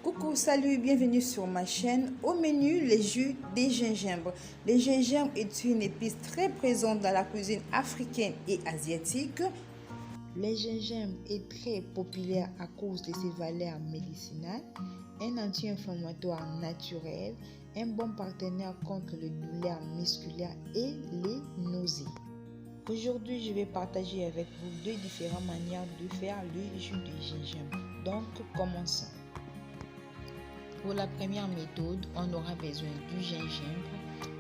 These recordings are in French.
Coucou, salut, bienvenue sur ma chaîne. Au menu, les jus des gingembre. Le gingembre est une épice très présente dans la cuisine africaine et asiatique. Le gingembre est très populaire à cause de ses valeurs médicinales, un anti-inflammatoire naturel, un bon partenaire contre les douleurs musculaires et les nausées. Aujourd'hui, je vais partager avec vous deux différentes manières de faire le jus de gingembre. Donc, commençons. Pour la première méthode, on aura besoin du gingembre,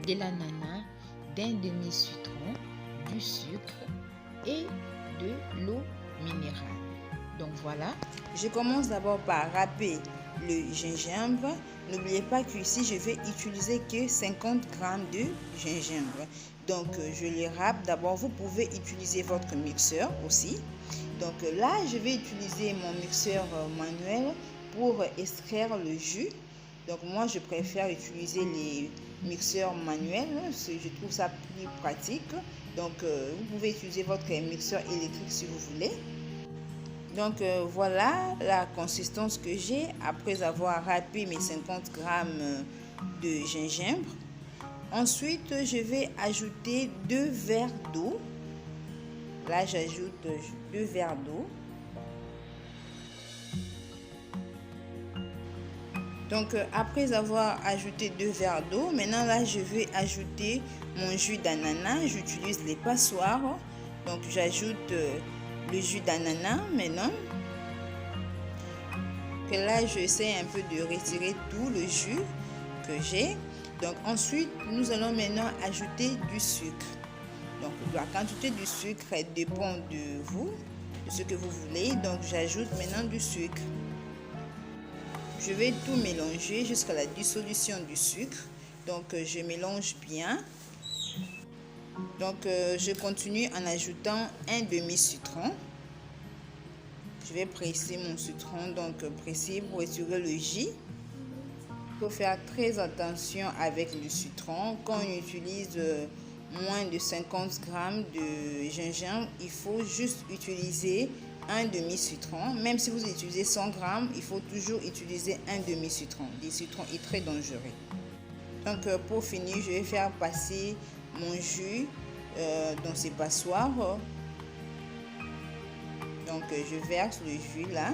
de l'ananas, d'un demi-citron, du sucre et de l'eau minérale. Donc voilà, je commence d'abord par râper le gingembre. N'oubliez pas qu'ici, je vais utiliser que 50 g de gingembre. Donc, je les râpe. D'abord, vous pouvez utiliser votre mixeur aussi. Donc là, je vais utiliser mon mixeur manuel pour extraire le jus. Donc moi, je préfère utiliser les mixeurs manuels. Je trouve ça plus pratique. Donc, vous pouvez utiliser votre mixeur électrique si vous voulez. Donc, voilà la consistance que j'ai après avoir râpé mes 50 g de gingembre. Ensuite, je vais ajouter 2 verres d'eau. Là, j'ajoute 2 verres d'eau. Donc, après avoir ajouté 2 verres d'eau, maintenant là, je vais ajouter mon jus d'ananas. J'utilise les passoires. Donc, j'ajoute le jus d'ananas maintenant. Que là, j'essaie un peu de retirer tout le jus que j'ai. Donc, ensuite, nous allons maintenant ajouter du sucre. Donc, la quantité du sucre dépend de vous, de ce que vous voulez. Donc, j'ajoute maintenant du sucre. Je vais tout mélanger jusqu'à la dissolution du sucre. Donc, je mélange bien. Donc, je continue en ajoutant un demi-citron. Je vais presser mon citron, donc presser pour retirer le jus. Il faut faire très attention avec le citron. Quand on utilise moins de 50 g de gingembre, il faut juste utiliser un demi-citron. Même si vous utilisez 100 g, il faut toujours utiliser un demi-citron. Le citron est très dangereux. Donc pour finir, je vais faire passer mon jus dans ces passoires. Donc je verse le jus là.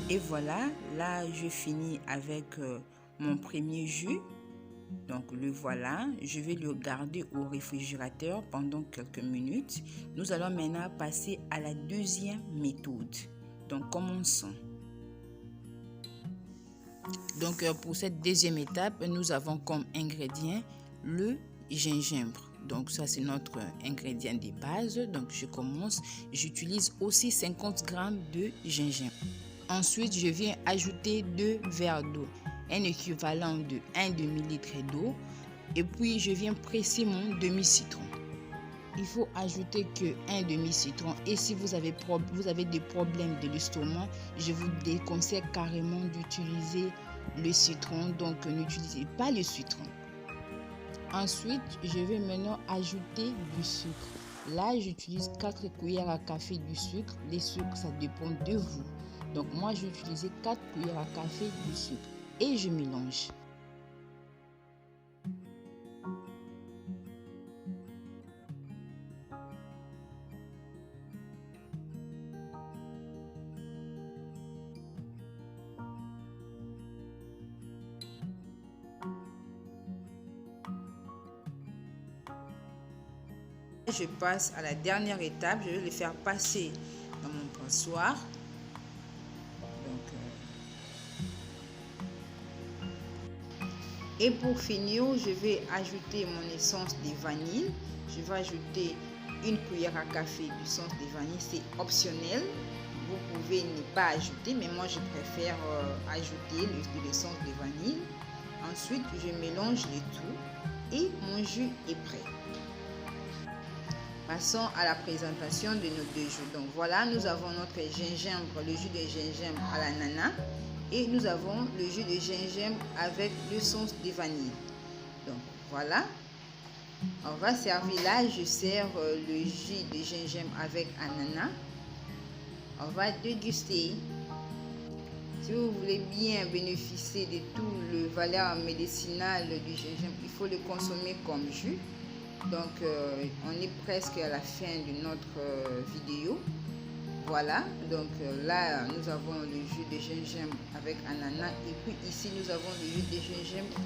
Et voilà, là je finis avec mon premier jus. Donc le voilà, je vais le garder au réfrigérateur pendant quelques minutes. Nous allons maintenant passer à la deuxième méthode. Donc commençons. Donc pour cette deuxième étape, nous avons comme ingrédient le gingembre. Donc ça c'est notre ingrédient de base. Donc je commence, j'utilise aussi 50 g de gingembre. Ensuite, je viens ajouter 2 verres d'eau, un équivalent de 1 demi-litre d'eau. Et puis, je viens presser mon demi-citron. Il faut ajouter que un demi-citron. Et si vous avez des problèmes de l'estomac, je vous déconseille carrément d'utiliser le citron. Donc, n'utilisez pas le citron. Ensuite, je vais maintenant ajouter du sucre. Là, j'utilise 4 cuillères à café du sucre. Les sucres, ça dépend de vous. Donc moi, j'ai utilisé 4 cuillères à café du sucre et je mélange. Je passe à la dernière étape, je vais le faire passer dans mon passoire. Et pour finir, je vais ajouter mon essence de vanille. Je vais ajouter 1 cuillère à café d'essence de vanille. C'est optionnel. Vous pouvez ne pas ajouter, mais moi je préfère ajouter l'essence de vanille. Ensuite, je mélange le tout et mon jus est prêt. Passons à la présentation de nos deux jus. Donc voilà, nous avons notre gingembre, le jus de gingembre à l'ananas, et nous avons le jus de gingembre avec le sauce de vanille. Donc voilà, on va servir là. Je sers le jus de gingembre avec ananas. On va déguster. Si vous voulez bien bénéficier de tout le valeur médicinale du gingembre, il faut le consommer comme jus. Donc on est presque à la fin de notre vidéo. Voilà, donc là nous avons le jus de gingembre avec ananas, et puis ici nous avons le jus de gingembre